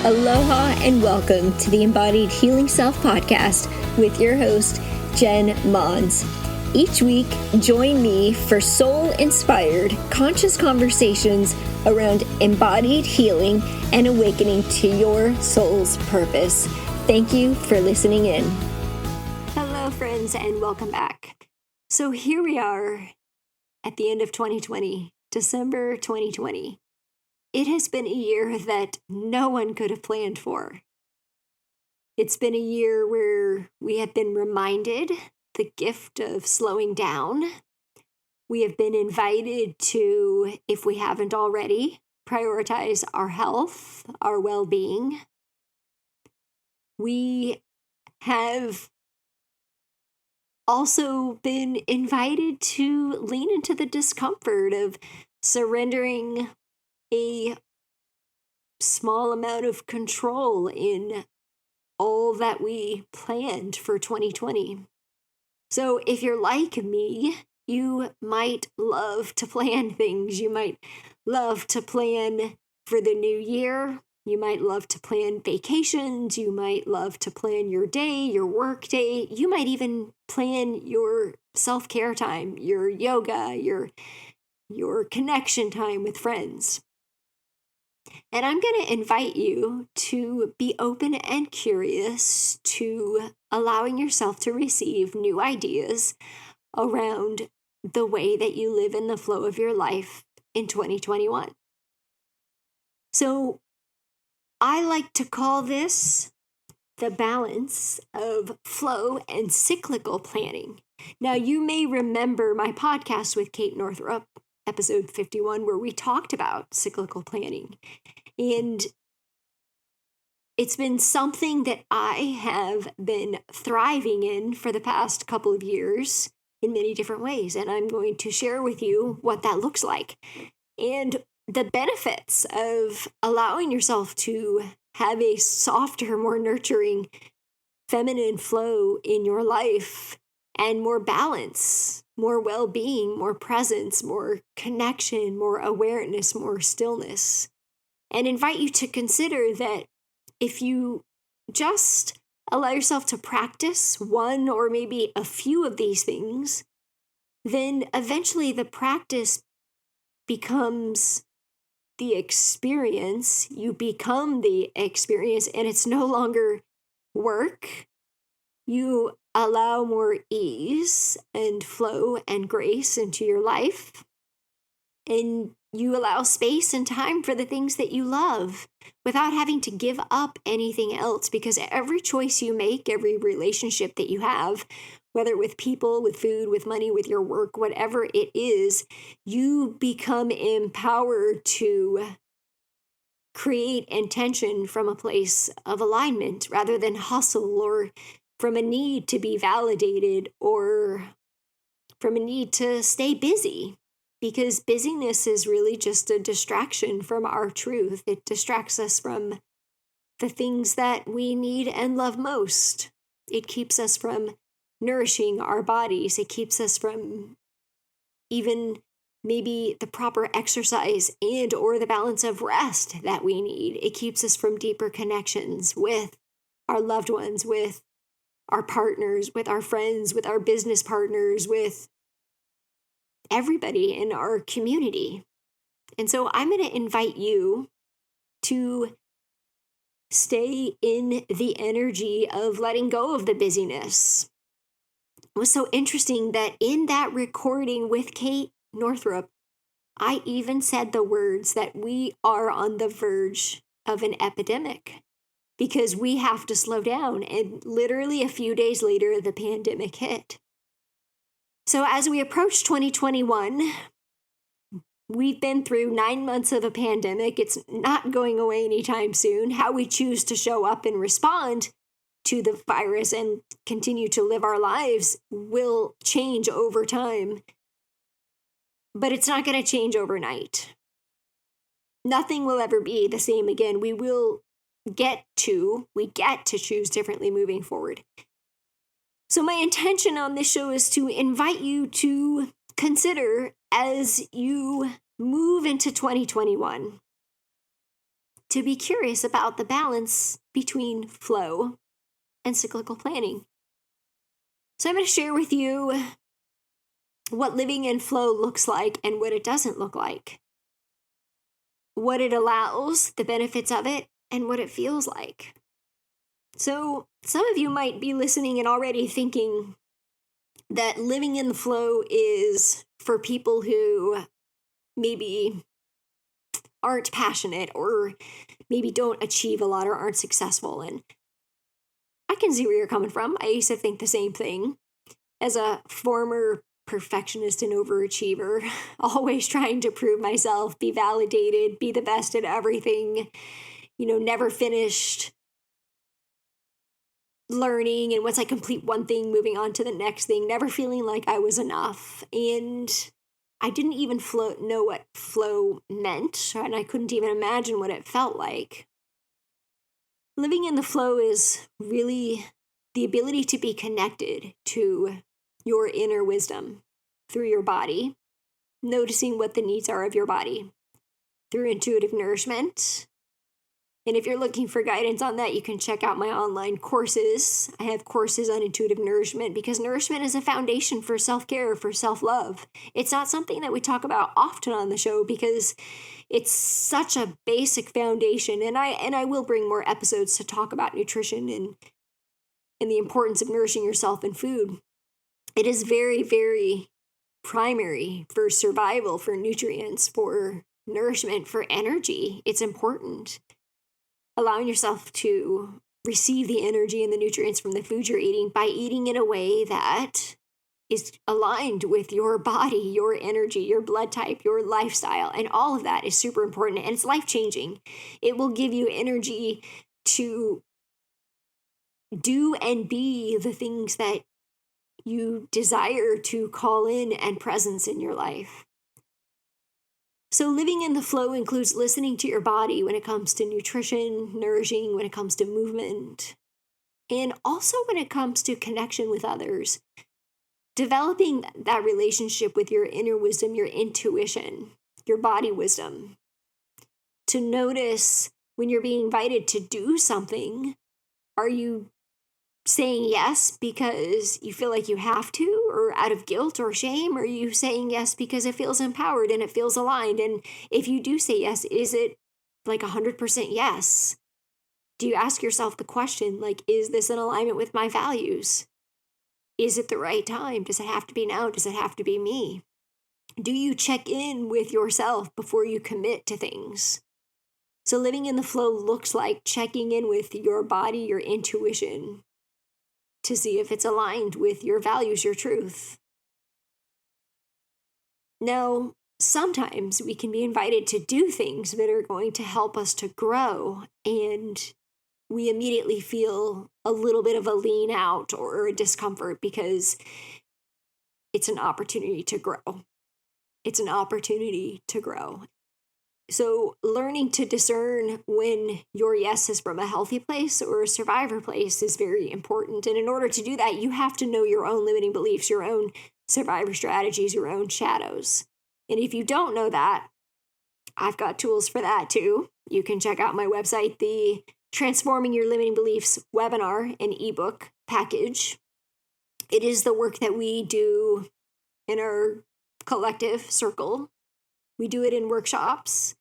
Aloha and welcome to the Embodied Healing Self podcast with your host, Jen Mons. Each week, join me for soul-inspired, conscious conversations around embodied healing and awakening to your soul's purpose. Thank you for listening in. Hello, friends, and welcome back. So here we are at the end of 2020, December 2020. It has been a year that no one could have planned for. It's been a year where we have been reminded the gift of slowing down. We have been invited to, if we haven't already, prioritize our health, our well-being. We have also been invited to lean into the discomfort of surrendering a small amount of control in all that we planned for 2020. So if you're like me, you might love to plan things. You might love to plan for the new year. You might love to plan vacations. You might love to plan your day, your work day. You might even plan your self-care time, your yoga, your connection time with friends. And I'm going to invite you to be open and curious to allowing yourself to receive new ideas around the way that you live in the flow of your life in 2021. So I like to call this the balance of flow and cyclical planning. Now, you may remember my podcast with Kate Northrup, episode 51, where we talked about cyclical planning. And it's been something that I have been thriving in for the past couple of years in many different ways. And I'm going to share with you what that looks like and the benefits of allowing yourself to have a softer, more nurturing, feminine flow in your life and more balance, more well-being, more presence, more connection, more awareness, more stillness. And invite you to consider that if you just allow yourself to practice one or maybe a few of these things, then eventually the practice becomes the experience. You become the experience, and it's no longer work. You allow more ease and flow and grace into your life. And you allow space and time for the things that you love without having to give up anything else. Because every choice you make, every relationship that you have, whether with people, with food, with money, with your work, whatever it is, you become empowered to create intention from a place of alignment rather than hustle or from a need to be validated or from a need to stay busy. Because busyness is really just a distraction from our truth. It distracts us from the things that we need and love most. It keeps us from nourishing our bodies. It keeps us from even maybe the proper exercise and or the balance of rest that we need. It keeps us from deeper connections with our loved ones, with our partners, with our friends, with our business partners, with everybody in our community. And so I'm going to invite you to stay in the energy of letting go of the busyness. It was so interesting that in that recording with Kate Northrup, I even said the words that we are on the verge of an epidemic because we have to slow down. And literally a few days later, the pandemic hit. So as we approach 2021, we've been through 9 months of a pandemic. It's not going away anytime soon. How we choose to show up and respond to the virus and continue to live our lives will change over time. But it's not going to change overnight. Nothing will ever be the same again. We get to choose differently moving forward. So my intention on this show is to invite you to consider as you move into 2021, to be curious about the balance between flow and cyclical planning. So I'm going to share with you what living in flow looks like and what it doesn't look like, what it allows, the benefits of it, and what it feels like. So some of you might be listening and already thinking that living in the flow is for people who maybe aren't passionate or maybe don't achieve a lot or aren't successful. And I can see where you're coming from. I used to think the same thing. As a former perfectionist and overachiever, always trying to prove myself, be validated, be the best at everything, never finished learning. And once I complete one thing, moving on to the next thing, never feeling like I was enough. And I didn't even know what flow meant, and I couldn't even imagine what it felt like. Living in the flow is really the ability to be connected to your inner wisdom through your body, noticing what the needs are of your body through intuitive nourishment. And if you're looking for guidance on that, you can check out my online courses. I have courses on intuitive nourishment because nourishment is a foundation for self-care, for self-love. It's not something that we talk about often on the show because it's such a basic foundation. And I will bring more episodes to talk about nutrition and the importance of nourishing yourself in food. It is very, very primary for survival, for nutrients, for nourishment, for energy. It's important. Allowing yourself to receive the energy and the nutrients from the food you're eating by eating in a way that is aligned with your body, your energy, your blood type, your lifestyle, and all of that is super important, and it's life-changing. It will give you energy to do and be the things that you desire to call in and presence in your life. So living in the flow includes listening to your body when it comes to nutrition, nourishing, when it comes to movement, and also when it comes to connection with others. Developing that relationship with your inner wisdom, your intuition, your body wisdom. To notice when you're being invited to do something, are you saying yes because you feel like you have to, or out of guilt or shame? Or are you saying yes because it feels empowered and it feels aligned? And if you do say yes, is it like 100% yes? Do you ask yourself the question, like, is this in alignment with my values? Is it the right time? Does it have to be now? Does it have to be me? Do you check in with yourself before you commit to things? So living in the flow looks like checking in with your body, your intuition, to see if it's aligned with your values, your truth. Now, sometimes we can be invited to do things that are going to help us to grow, and we immediately feel a little bit of a lean out or a discomfort because it's an opportunity to grow. It's an opportunity to grow. So learning to discern when your yes is from a healthy place or a survivor place is very important. And in order to do that, you have to know your own limiting beliefs, your own survivor strategies, your own shadows. And if you don't know that, I've got tools for that too. You can check out my website, the Transforming Your Limiting Beliefs webinar and ebook package. It is the work that we do in our collective circle. We do it in workshops.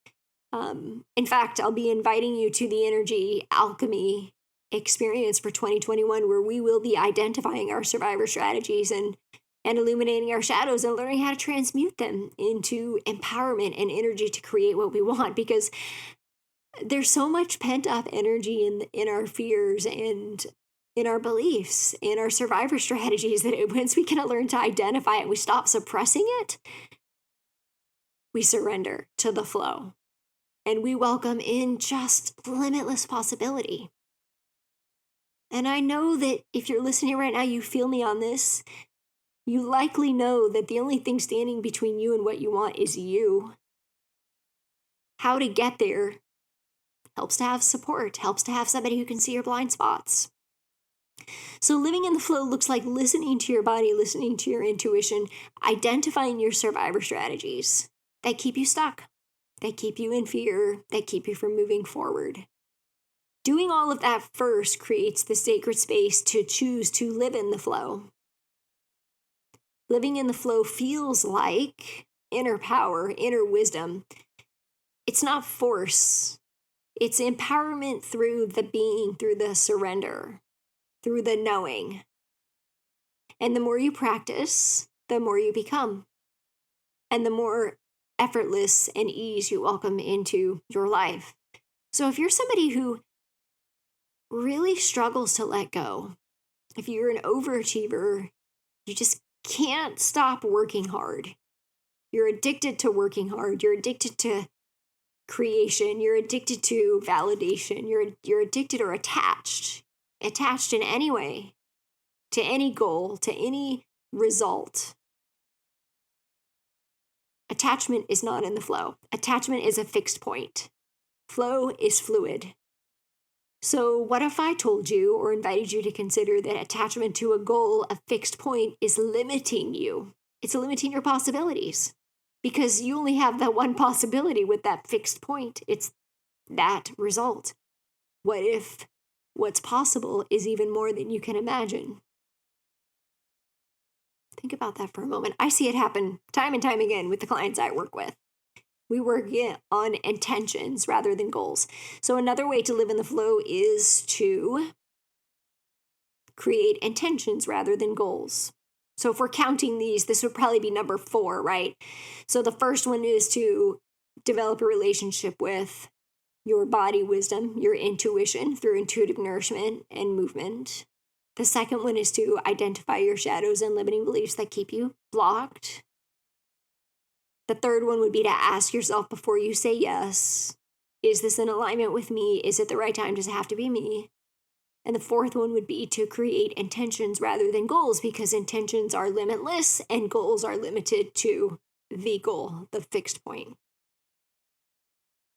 In fact, I'll be inviting you to the Energy Alchemy experience for 2021, where we will be identifying our survivor strategies and illuminating our shadows and learning how to transmute them into empowerment and energy to create what we want. Because there's so much pent up energy in our fears and in our beliefs, in our survivor strategies, that once we can learn to identify it, we stop suppressing it, we surrender to the flow. And we welcome in just limitless possibility. And I know that if you're listening right now, you feel me on this. You likely know that the only thing standing between you and what you want is you. How to get there helps to have support, helps to have somebody who can see your blind spots. So living in the flow looks like listening to your body, listening to your intuition, identifying your survivor strategies that keep you stuck. that keep you in fear, that keep you from moving forward. Doing all of that first creates the sacred space to choose to live in the flow. Living in the flow feels like inner power, inner wisdom. It's not force. It's empowerment through the being, through the surrender, through the knowing. And the more you practice, the more you become. And the more effortless and ease you welcome into your life. So if you're somebody who really struggles to let go, if you're an overachiever, you just can't stop working hard. You're addicted to working hard. You're addicted to creation. You're addicted to validation. You're addicted or attached in any way to any goal, to any result. Attachment is not in the flow. Attachment is a fixed point. Flow is fluid. So what if I told you or invited you to consider that attachment to a goal, a fixed point, is limiting you? It's limiting your possibilities because you only have that one possibility with that fixed point. It's that result. What if what's possible is even more than you can imagine? Think about that for a moment. I see it happen time and time again with the clients I work with. We work on intentions rather than goals. So another way to live in the flow is to create intentions rather than goals. So if we're counting these, this would probably be number 4, right? So the first one is to develop a relationship with your body wisdom, your intuition through intuitive nourishment and movement. The second one is to identify your shadows and limiting beliefs that keep you blocked. The third one would be to ask yourself before you say yes, is this in alignment with me? Is it the right time? Does it have to be me? And the fourth one would be to create intentions rather than goals, because intentions are limitless and goals are limited to the goal, the fixed point.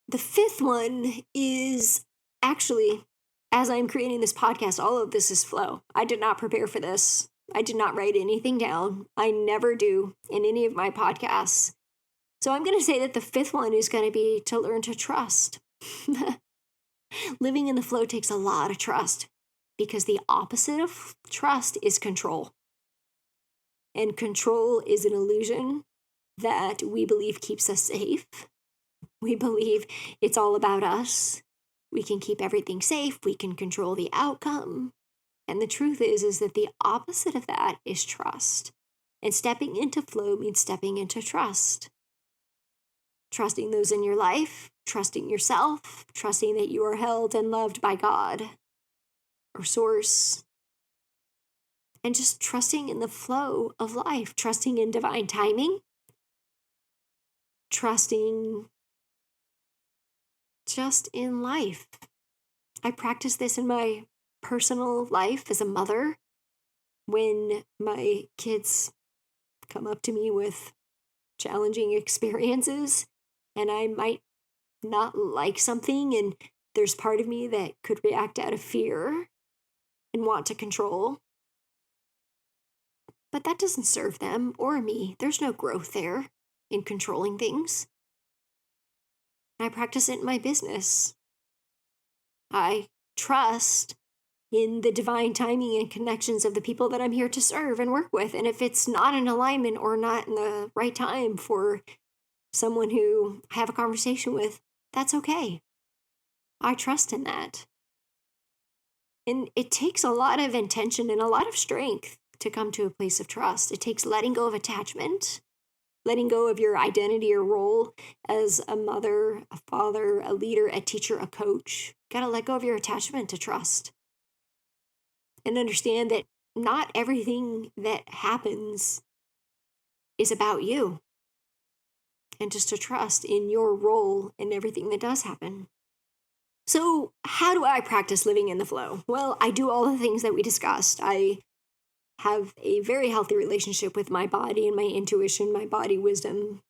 The fifth one is actually, as I'm creating this podcast, all of this is flow. I did not prepare for this. I did not write anything down. I never do in any of my podcasts. So I'm going to say that the fifth one is going to be to learn to trust. Living in the flow takes a lot of trust because the opposite of trust is control. And control is an illusion that we believe keeps us safe. We believe it's all about us. We can keep everything safe. We can control the outcome. And the truth is that the opposite of that is trust. And stepping into flow means stepping into trust. Trusting those in your life, trusting yourself, trusting that you are held and loved by God or Source, and just trusting in the flow of life, trusting in divine timing, trusting just in life. I practice this in my personal life as a mother when my kids come up to me with challenging experiences and I might not like something, and there's part of me that could react out of fear and want to control. But that doesn't serve them or me. There's no growth there in controlling things. I practice it in my business. I trust in the divine timing and connections of the people that I'm here to serve and work with. And if it's not in alignment or not in the right time for someone who I have a conversation with, that's okay. I trust in that. And it takes a lot of intention and a lot of strength to come to a place of trust. It takes letting go of attachment, letting go of your identity or role as a mother, a father, a leader, a teacher, a coach. You gotta let go of your attachment to trust. And understand that not everything that happens is about you. And just to trust in your role in everything that does happen. So how do I practice living in the flow? Well, I do all the things that we discussed. I have a very healthy relationship with my body and my intuition, my body wisdom.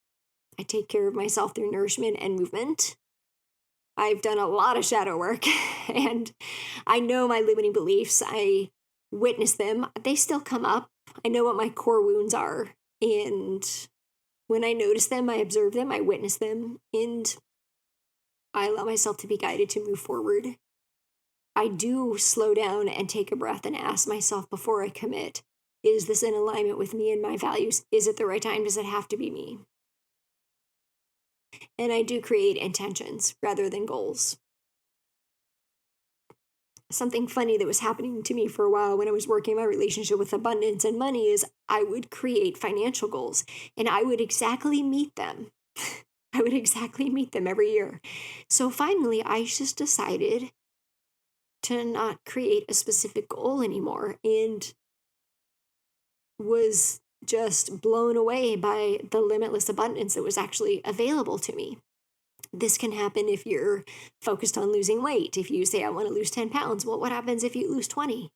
I take care of myself through nourishment and movement. I've done a lot of shadow work and I know my limiting beliefs. I witness them. They still come up. I know what my core wounds are. And When I notice them, I observe them, I witness them, and I allow myself to be guided to move forward. I do slow down and take a breath and ask myself before I commit, is this in alignment with me and my values? Is it the right time? Does it have to be me? And I do create intentions rather than goals. Something funny that was happening to me for a while when I was working my relationship with abundance and money is I would create financial goals and I would exactly meet them. I would exactly meet them every year. So finally, I just decided to not create a specific goal anymore and was just blown away by the limitless abundance that was actually available to me. This can happen if you're focused on losing weight. If you say, I want to lose 10 pounds, well, what happens if you lose 20?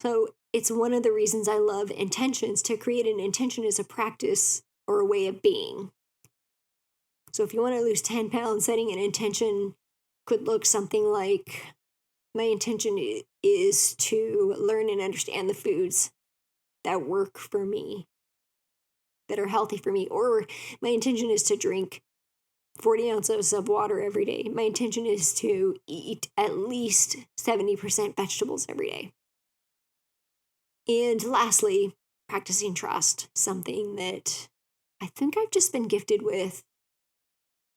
So it's one of the reasons I love intentions. To create an intention is a practice or a way of being. So if you want to lose 10 pounds, setting an intention could look something like, my intention is to learn and understand the foods that work for me, that are healthy for me. Or my intention is to drink 40 ounces of water every day. My intention is to eat at least 70% vegetables every day. And lastly, practicing trust, something that I think I've just been gifted with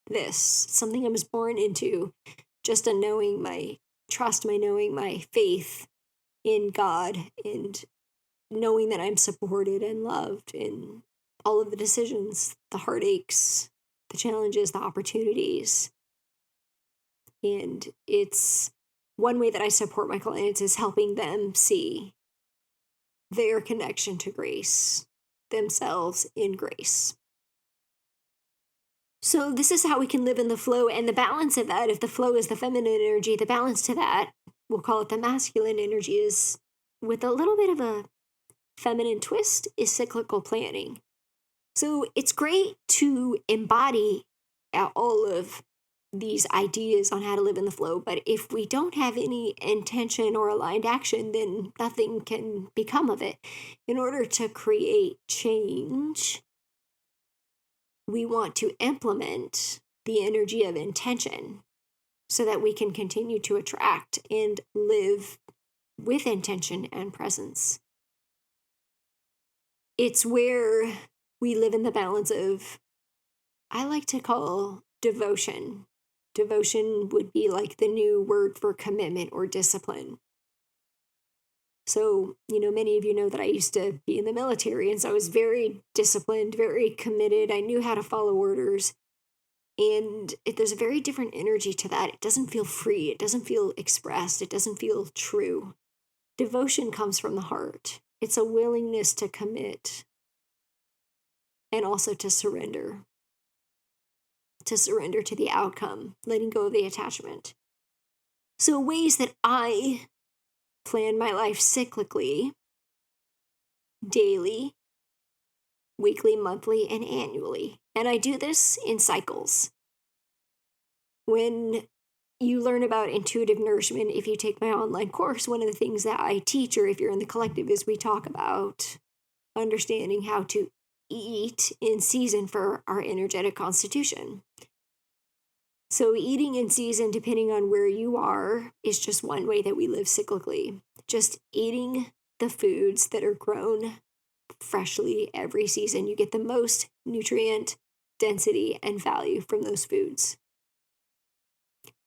this, something I was born into, just a knowing my trust, my knowing my faith in God, and knowing that I'm supported and loved in all of the decisions, the heartaches, the challenges, the opportunities. And it's one way that I support my clients is helping them see their connection to grace, themselves in grace. So this is how we can live in the flow, and the balance of that, if the flow is the feminine energy, the balance to that, we'll call it the masculine energy, is with a little bit of a feminine twist, is cyclical planning. So it's great to embody all of these ideas on how to live in the flow, but if we don't have any intention or aligned action, then nothing can become of it. In order to create change, we want to implement the energy of intention so that we can continue to attract and live with intention and presence. It's where we live in the balance of, I like to call devotion. Devotion would be like the new word for commitment or discipline. So, many of you know that I used to be in the military, and so I was very disciplined, very committed. I knew how to follow orders. And there's a very different energy to that. It doesn't feel free. It doesn't feel expressed. It doesn't feel true. Devotion comes from the heart. It's a willingness to commit and also to surrender to the outcome, letting go of the attachment. So ways that I plan my life cyclically, daily, weekly, monthly, and annually. And I do this in cycles. When you learn about intuitive nourishment, if you take my online course, one of the things that I teach, or if you're in the collective, is we talk about understanding how to eat in season for our energetic constitution. So eating in season, depending on where you are, is just one way that we live cyclically. Just eating the foods that are grown freshly every season. You get the most nutrient density and value from those foods.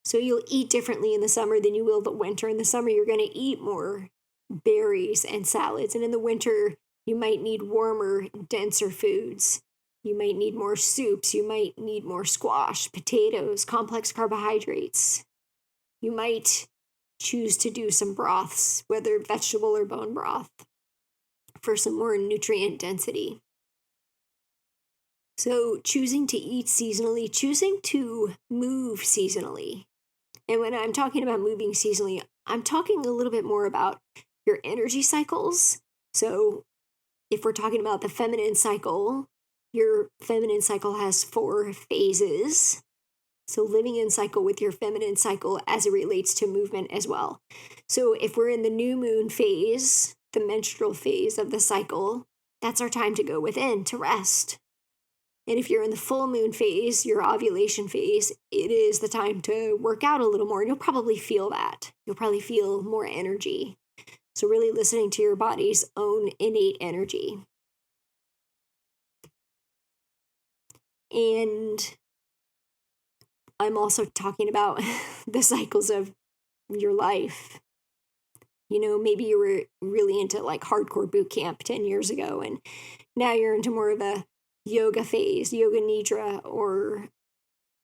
So you'll eat differently in the summer than you will the winter. In the summer, you're going to eat more berries and salads. And in the winter, you might need warmer, denser foods. You might need more soups. You might need more squash, potatoes, complex carbohydrates. You might choose to do some broths, whether vegetable or bone broth, for some more nutrient density. So choosing to eat seasonally, choosing to move seasonally. And when I'm talking about moving seasonally, I'm talking a little bit more about your energy cycles. So if we're talking about the feminine cycle, your feminine cycle has 4 phases. So living in cycle with your feminine cycle as it relates to movement as well. So if we're in the new moon phase, the menstrual phase of the cycle, that's our time to go within, to rest. And if you're in the full moon phase, your ovulation phase, it is the time to work out a little more. And you'll probably feel that. You'll probably feel more energy. So really listening to your body's own innate energy. And I'm also talking about the cycles of your life. You know, maybe you were really into like hardcore boot camp 10 years ago, and now you're into more of a yoga phase, yoga nidra, or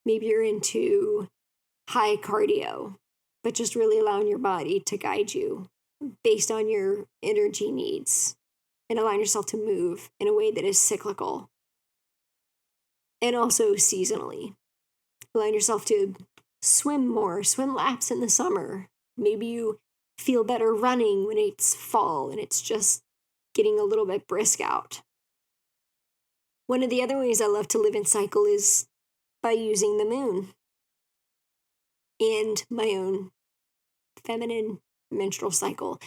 maybe you're into high cardio, but just really allowing your body to guide you based on your energy needs and allowing yourself to move in a way that is cyclical and also seasonally. Allowing yourself to swim more, swim laps in the summer. Maybe you feel better running when it's fall and it's just getting a little bit brisk out. One of the other ways I love to live in cycle is by using the moon and my own feminine menstrual cycle.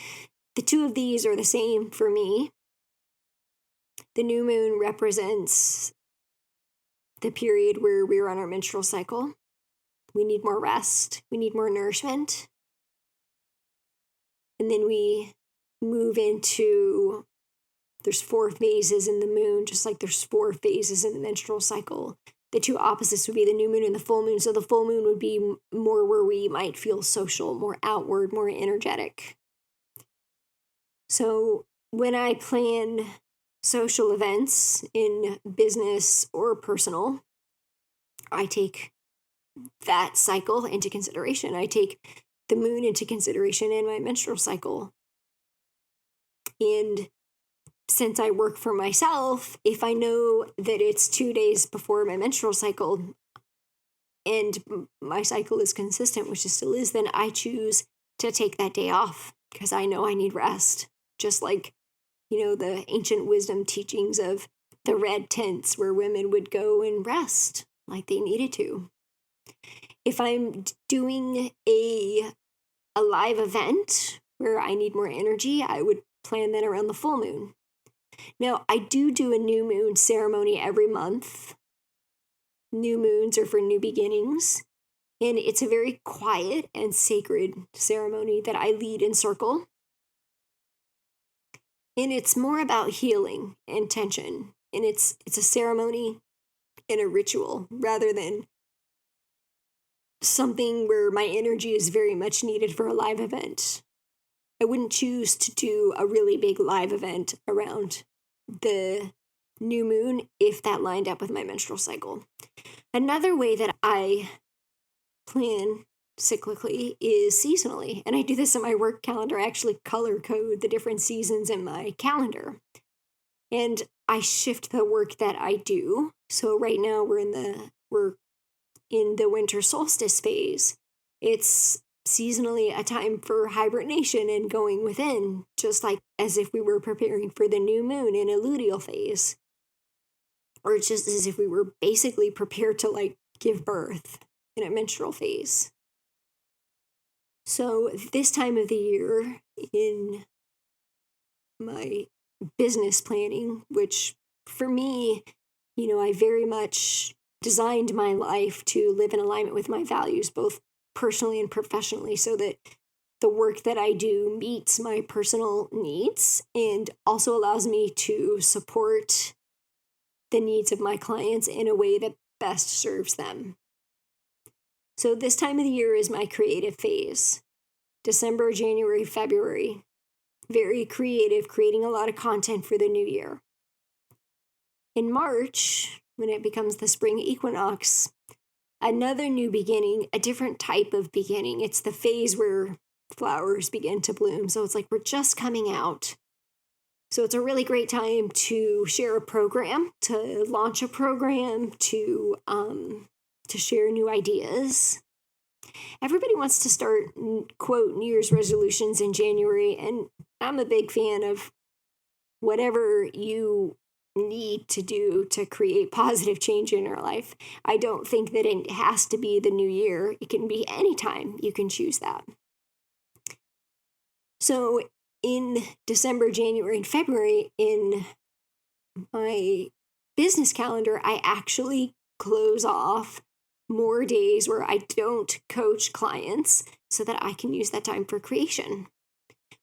The two of these are the same for me. The new moon represents the period where we're on our menstrual cycle. We need more rest. We need more nourishment. And then we move into, there's 4 phases in the moon, just like there's 4 phases in the menstrual cycle. The two opposites would be the new moon and the full moon. So the full moon would be more where we might feel social, more outward, more energetic. So when I plan social events in business or personal, I take that cycle into consideration. I take the moon into consideration in my menstrual cycle. And since I work for myself, if I know that it's 2 days before my menstrual cycle and my cycle is consistent, which it still is, then I choose to take that day off because I know I need rest. Just like, you know, the ancient wisdom teachings of the red tents where women would go and rest like they needed to. If I'm doing a live event where I need more energy, I would plan that around the full moon. Now, I do a new moon ceremony every month. New moons are for new beginnings. And it's a very quiet and sacred ceremony that I lead in circle. And it's more about healing and tension. And it's a ceremony and a ritual rather than something where my energy is very much needed for a live event. I wouldn't choose to do a really big live event around the new moon if that lined up with my menstrual cycle. Another way that I plan cyclically is seasonally, and I do this in my work calendar. I actually color code the different seasons in my calendar, and I shift the work that I do. So right now we're in the winter solstice phase. It's seasonally a time for hibernation and going within, just like as if we were preparing for the new moon in a luteal phase, or just as if we were basically prepared to like give birth in a menstrual phase. So this time of the year in my business planning, which for me, you know, I very much designed my life to live in alignment with my values, both personally and professionally, so that the work that I do meets my personal needs and also allows me to support the needs of my clients in a way that best serves them. So this time of the year is my creative phase. December, January, February. Very creative, creating a lot of content for the new year. In March, when it becomes the spring equinox, another new beginning, a different type of beginning. It's the phase where flowers begin to bloom. So it's like we're just coming out. So it's a really great time to share a program, to launch a program, to share new ideas. Everybody wants to start, quote, New Year's resolutions in January, and I'm a big fan of whatever you need to do to create positive change in your life. I don't think that it has to be the new year. It can be any time you can choose that. So in December, January, and February, in my business calendar, I actually close off more days where I don't coach clients so that I can use that time for creation.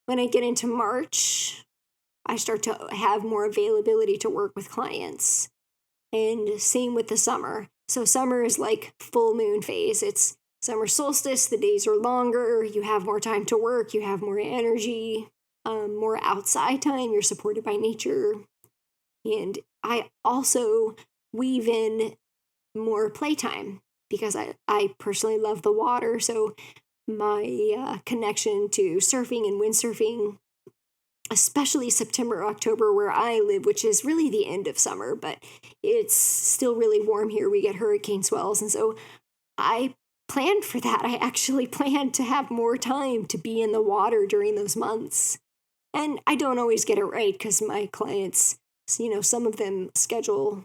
When I get into March, I start to have more availability to work with clients. And same with the summer. So summer is like full moon phase. It's summer solstice, the days are longer, you have more time to work, you have more energy, more outside time, you're supported by nature. And I also weave in more playtime because I personally love the water. So my connection to surfing and windsurfing, especially September, October, where I live, which is really the end of summer, but it's still really warm here. We get hurricane swells. And so I planned for that. I actually planned to have more time to be in the water during those months. And I don't always get it right because my clients, some of them schedule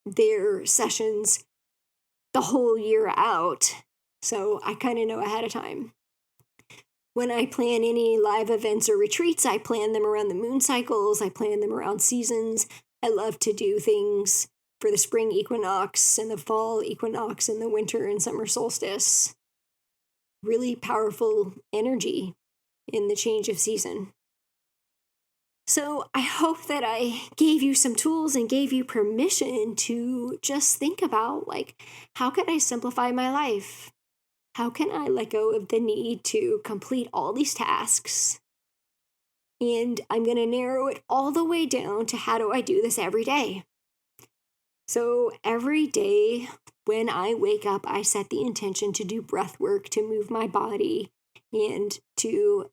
their sessions the whole year out. So I kind of know ahead of time. When I plan any live events or retreats, I plan them around the moon cycles. I plan them around seasons. I love to do things for the spring equinox and the fall equinox and the winter and summer solstice. Really powerful energy in the change of season. So I hope that I gave you some tools and gave you permission to just think about, how can I simplify my life? How can I let go of the need to complete all these tasks? And I'm going to narrow it all the way down to how do I do this every day? So every day when I wake up, I set the intention to do breath work, to move my body, and to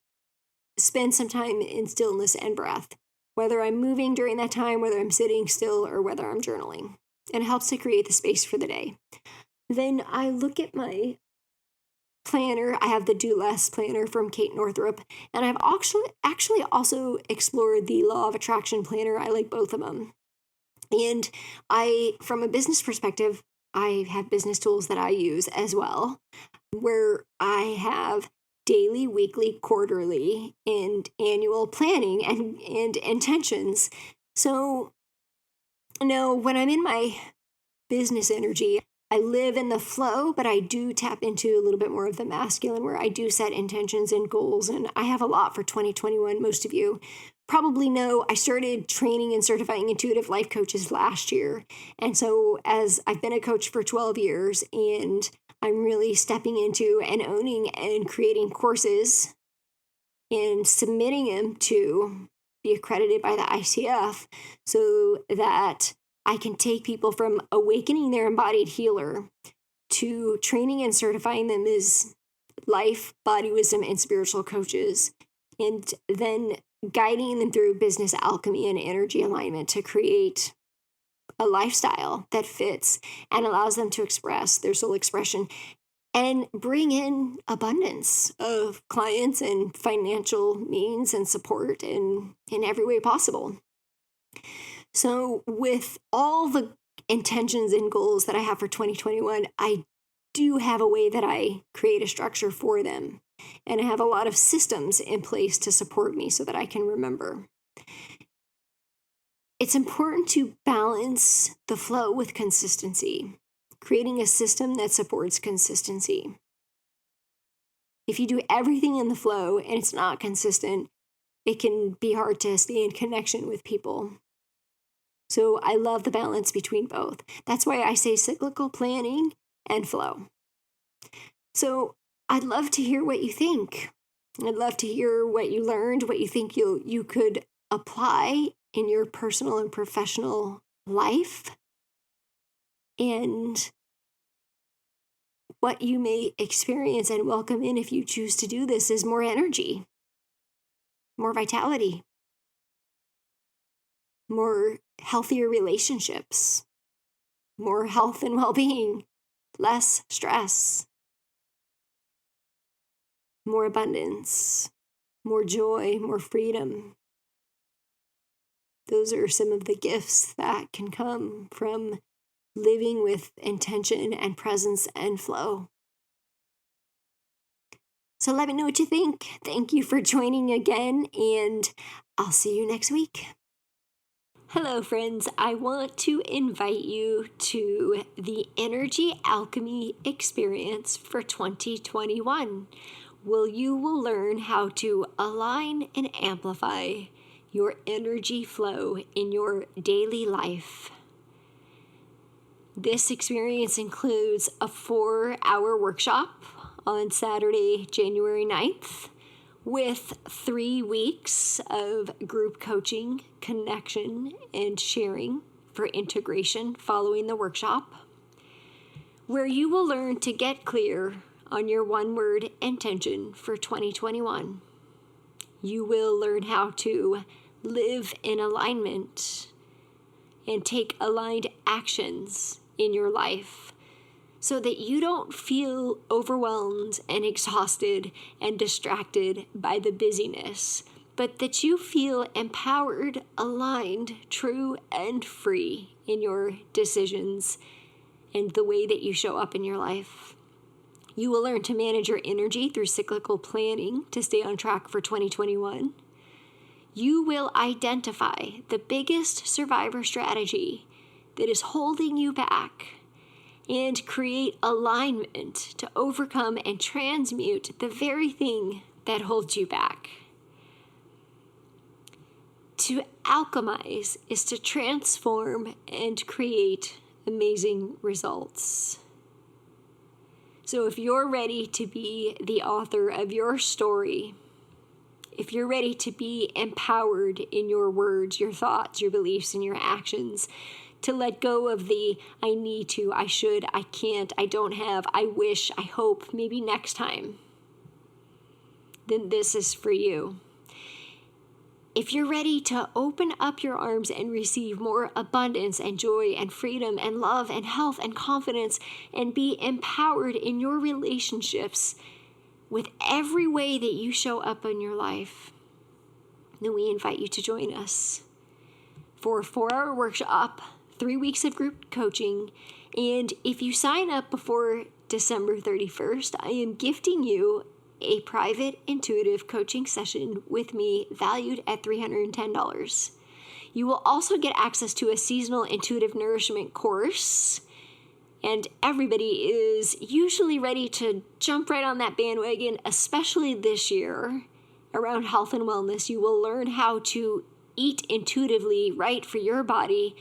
spend some time in stillness and breath, whether I'm moving during that time, whether I'm sitting still, or whether I'm journaling. And it helps to create the space for the day. Then I look at my planner. I have the Do Less planner from Kate Northrup, and I've actually also explored the Law of Attraction planner. I like both of them. And from a business perspective, I have business tools that I use as well, where I have daily, weekly, quarterly, and annual planning and intentions. So when I'm in my business energy, I live in the flow, but I do tap into a little bit more of the masculine where I do set intentions and goals. And I have a lot for 2021. Most of you probably know I started training and certifying intuitive life coaches last year. And so as I've been a coach for 12 years and I'm really stepping into and owning and creating courses and submitting them to be accredited by the ICF so that I can take people from awakening their embodied healer to training and certifying them as life, body wisdom, and spiritual coaches, and then guiding them through business alchemy and energy alignment to create a lifestyle that fits and allows them to express their soul expression and bring in abundance of clients and financial means and support in every way possible. So with all the intentions and goals that I have for 2021, I do have a way that I create a structure for them. And I have a lot of systems in place to support me so that I can remember. It's important to balance the flow with consistency, creating a system that supports consistency. If you do everything in the flow and it's not consistent, it can be hard to stay in connection with people. So I love the balance between both. That's why I say cyclical planning and flow. So I'd love to hear what you think. I'd love to hear what you learned, what you think you could apply in your personal and professional life, and what you may experience and welcome in if you choose to do this is more energy, more vitality, more healthier relationships, more health and well-being, less stress, more abundance, more joy, more freedom. Those are some of the gifts that can come from living with intention and presence and flow. So let me know what you think. Thank you for joining again, and I'll see you next week. Hello, friends. I want to invite you to the Energy Alchemy experience for 2021. You will learn how to align and amplify your energy flow in your daily life. This experience includes a 4-hour workshop on Saturday, January 9th, with 3 weeks of group coaching, connection, and sharing for integration following the workshop, where you will learn to get clear on your one-word intention for 2021. You will learn how to live in alignment and take aligned actions in your life so that you don't feel overwhelmed and exhausted and distracted by the busyness, but that you feel empowered, aligned, true, and free in your decisions and the way that you show up in your life. You will learn to manage your energy through cyclical planning to stay on track for 2021. You will identify the biggest survivor strategy that is holding you back and create alignment to overcome and transmute the very thing that holds you back. To alchemize is to transform and create amazing results. So if you're ready to be the author of your story, if you're ready to be empowered in your words, your thoughts, your beliefs, and your actions, to let go of the I need to, I should, I can't, I don't have, I wish, I hope, maybe next time, then this is for you. If you're ready to open up your arms and receive more abundance and joy and freedom and love and health and confidence and be empowered in your relationships with every way that you show up in your life, then we invite you to join us for a 4-hour workshop, 3 weeks of group coaching, and if you sign up before December 31st, I am gifting you a private intuitive coaching session with me valued at $310. You will also get access to a seasonal intuitive nourishment course, and everybody is usually ready to jump right on that bandwagon, especially this year around health and wellness. You will learn how to eat intuitively right for your body.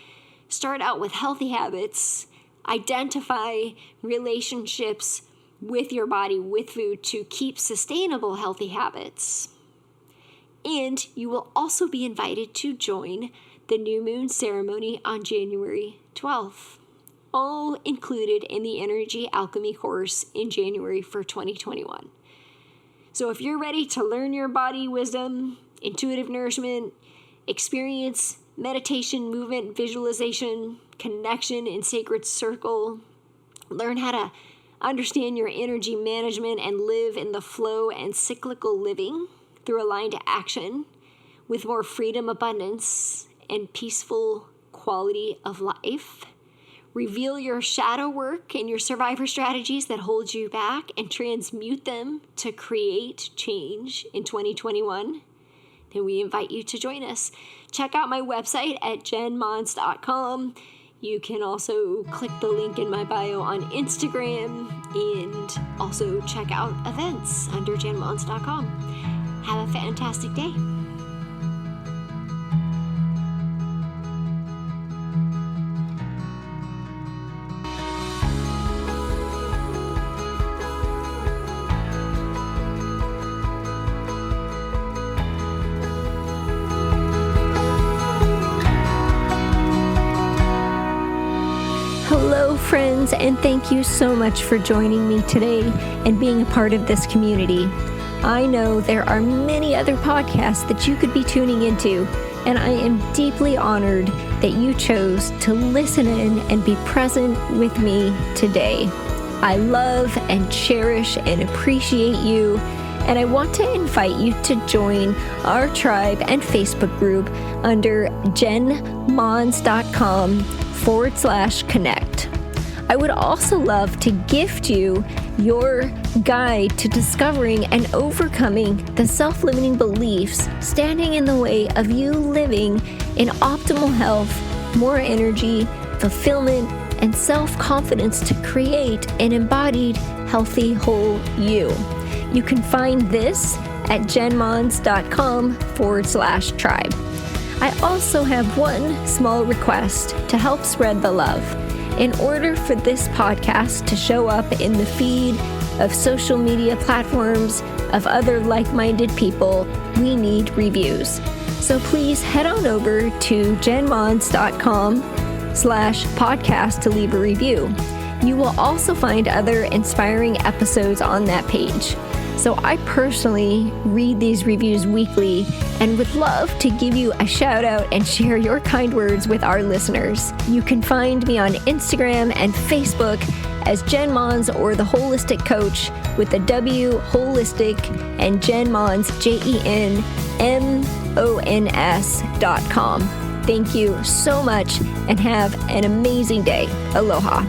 Start out with healthy habits, identify relationships with your body, with food, to keep sustainable healthy habits. And you will also be invited to join the new moon ceremony on January 12th, all included in the Energy Alchemy course in January for 2021. So if you're ready to learn your body wisdom, intuitive nourishment, experience meditation, movement, visualization, connection in sacred circle, learn how to understand your energy management and live in the flow and cyclical living through aligned action with more freedom, abundance, and peaceful quality of life. Reveal your shadow work and your survivor strategies that hold you back and transmute them to create change in 2021. Then we invite you to join us. Check out my website at jenmons.com. You can also click the link in my bio on Instagram and also check out events under jenmons.com. Have a fantastic day. Hello, friends, and thank you so much for joining me today and being a part of this community. I know there are many other podcasts that you could be tuning into, and I am deeply honored that you chose to listen in and be present with me today. I love and cherish and appreciate you, and I want to invite you to join our tribe and Facebook group under jenmons.com/connect. I would also love to gift you your guide to discovering and overcoming the self-limiting beliefs standing in the way of you living in optimal health, more energy, fulfillment, and self-confidence to create an embodied, healthy, whole you. You can find this at jenmons.com/tribe. I also have one small request to help spread the love. In order for this podcast to show up in the feed of social media platforms of other like-minded people, we need reviews. So please head on over to jenmons.com/podcast to leave a review. You will also find other inspiring episodes on that page. So I personally read these reviews weekly and would love to give you a shout out and share your kind words with our listeners. You can find me on Instagram and Facebook as Jen Mons or The Holistic Coach with the W Holistic and Jen Mons, JenMons.com. Thank you so much and have an amazing day. Aloha.